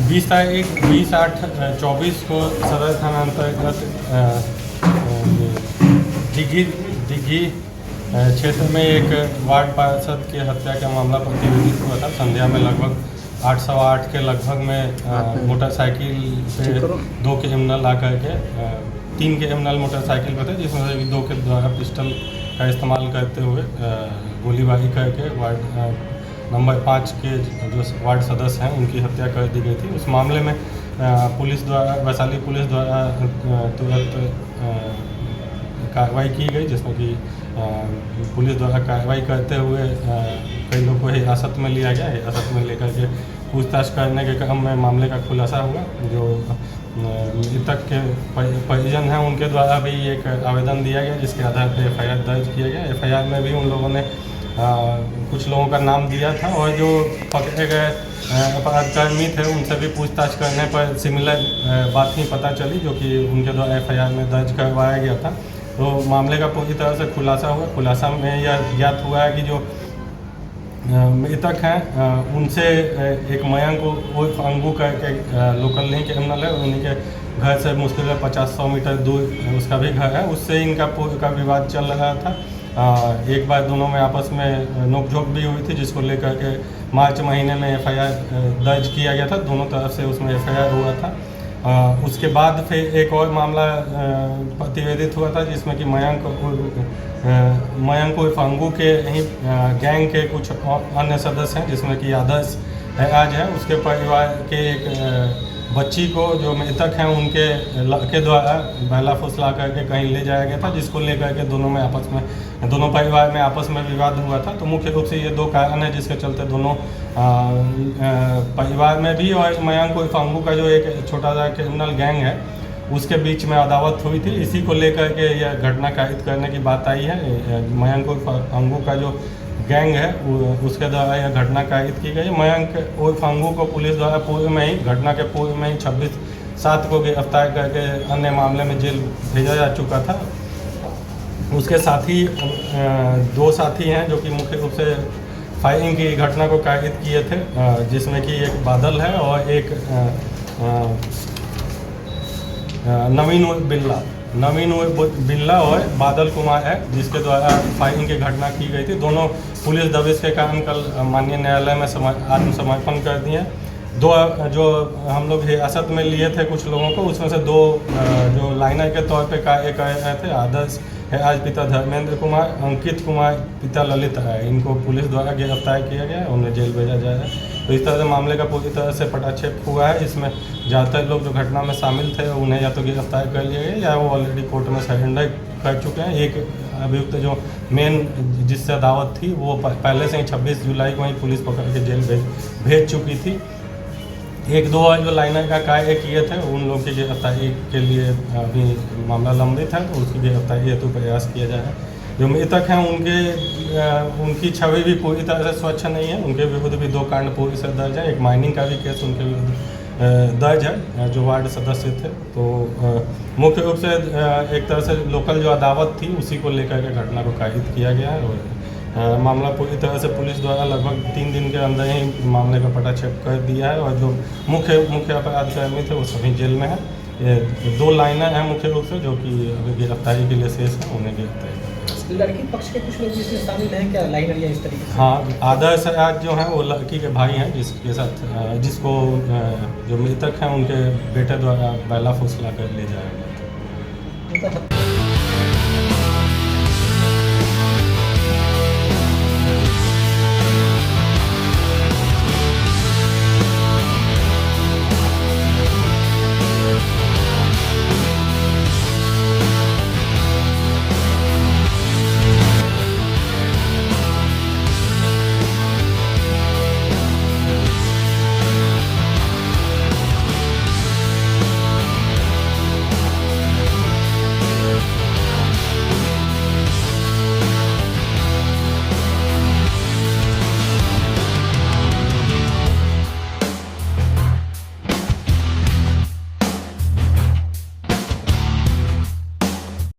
20/8/24 को सदर थाना अंतर्गत दिघी क्षेत्र में एक वार्ड पार्षद की हत्या का मामला प्रतिवेदित हुआ था। संध्या में लगभग 8:15 के लगभग में मोटरसाइकिल पे 2 क्रिमिनल आकर के 3 क्रिमिनल मोटरसाइकिल पर थे, जिसमें से 2 के द्वारा पिस्टल का इस्तेमाल करते हुए गोलीबारी करके वार्ड नंबर 5 के जो वार्ड सदस्य हैं उनकी हत्या कर दी गई थी। उस मामले में पुलिस द्वारा वैशाली पुलिस द्वारा तुरंत कार्रवाई की गई, जिसमें कि पुलिस द्वारा कार्रवाई करते हुए कई लोगों को हिरासत में लिया गया। हिरासत में लेकर के पूछताछ करने के क्रम में मामले का खुलासा हुआ। जो मृतक के परिजन हैं उनके द्वारा भी एक आवेदन दिया गया, जिसके आधार पर FIR दर्ज किया गया। FIR में भी उन लोगों ने कुछ लोगों का नाम दिया था और जो पकड़े गए अपराधकर्मी थे उनसे भी पूछताछ करने पर सिमिलर बात ही पता चली, जो कि उनके द्वारा FIR में दर्ज करवाया गया था। तो मामले का पूरी तरह से खुलासा हुआ। खुलासा में यह ज्ञात हुआ है कि जो मृतक हैं उनसे एक मयंक उर्फ अंगू का लोकल नहीं क्रिमिनल है, उन्हीं के घर से मुश्किल 50-100 मीटर दूर उसका भी घर है। उससे इनका का विवाद चल रहा था। एक बार दोनों में आपस में नोकझोंक भी हुई थी, जिसको लेकर के मार्च महीने में FIR दर्ज किया गया था। दोनों तरफ से उसमें FIR हुआ था। उसके बाद फिर एक और मामला प्रतिवेदित हुआ था, जिसमें कि मयंक उर्फ अंगू के ही गैंग के कुछ अन्य सदस्य हैं, जिसमें कि आदर्श आज है। उसके परिवार के एक बच्ची को जो मृतक हैं उनके लड़के द्वारा बहला फुसला करके कहीं ले जाया गया था, जिसको लेकर के दोनों परिवार में आपस में विवाद हुआ था। तो मुख्य रूप से ये 2 कारण हैं जिसके चलते दोनों परिवार में भी और मयंक उर्फ अंगू का जो एक छोटा सा क्रिमिनल गैंग है उसके बीच में अदावत हुई थी। इसी को लेकर के यह घटना कायद करने की बात आई है। मयंक उर्फ अंगू का जो गैंग है उसके द्वारा यह घटना कायद की गई। मयंक उर्फ अंगू को पुलिस द्वारा घटना के पूर्व में ही 26/7 को गिरफ्तार करके अन्य मामले में जेल भेजा जा चुका था। उसके साथी 2 साथी हैं जो कि मुख्य रूप से फायरिंग की घटना को कायद किए थे, जिसमें कि एक बादल है और एक नवीन बिल्ला और बादल कुमार है, जिसके द्वारा फायरिंग की घटना की गई थी। दोनों पुलिस दबिश के कारण कल माननीय न्यायालय में आत्मसमर्पण कर दिए। 2 जो हम लोग हिरासत में लिए थे कुछ लोगों को, उसमें से 2 जो लाइनर के तौर पे कार्य कर रहे थे। आदर्श है आज पिता धर्मेंद्र कुमार, अंकित कुमार पिता ललित है। इनको पुलिस द्वारा गिरफ्तार किया गया है, उन्हें जेल भेजा जाएगा। तो इस तरह से मामले का पूरी तरह से पटाक्षेप हुआ है। इसमें ज़्यादातर लोग जो घटना में शामिल थे उन्हें या तो गिरफ्तार कर लिया गया या वो ऑलरेडी कोर्ट में सरेंडर कर चुके हैं। एक अभियुक्त जो मेन जिससे अदावत थी वो पहले से ही 26 जुलाई को ही पुलिस पकड़ के जेल भेज चुकी थी। 1-2 और जो लाइनर का कार्य किए थे उन लोगों की गिरफ्तारी के लिए अभी मामला लंबित है, तो उसकी गिरफ्तारी हेतु प्रयास किया जाए। जो मृतक हैं उनकी छवि भी पूरी तरह से स्वच्छ नहीं है। उनके विरुद्ध भी 2 कांड पूरी से दर्ज है। एक माइनिंग का भी केस उनके विरुद्ध दर्ज है, जो वार्ड सदस्य थे। तो मुख्य रूप से एक तरह से लोकल जो अदावत थी उसी को लेकर के घटना को कायद किया गया है। और मामला पूरी तरह से पुलिस द्वारा लगभग 3 दिन के अंदर ही मामले का पटाक्षेप कर दिया है। और जो मुख्य अपराधकर्मी थे वो सभी जेल में है। ये 2 लाइनर हैं मुख्य रूप से, जो कि अभी गिरफ्तारी के लिए शेष हैं, उन्हें गिरफ्तारी। लड़की पक्ष के कुछ लोग इसमें शामिल हैं क्या, लाइनर या इस तरीके से? हाँ, आदर्श आज जो हैं वो लड़की के भाई हैं, जिसके साथ जिसको जो मृतक हैं उनके बेटे द्वारा बहला फुसला कर ले जाया गया था।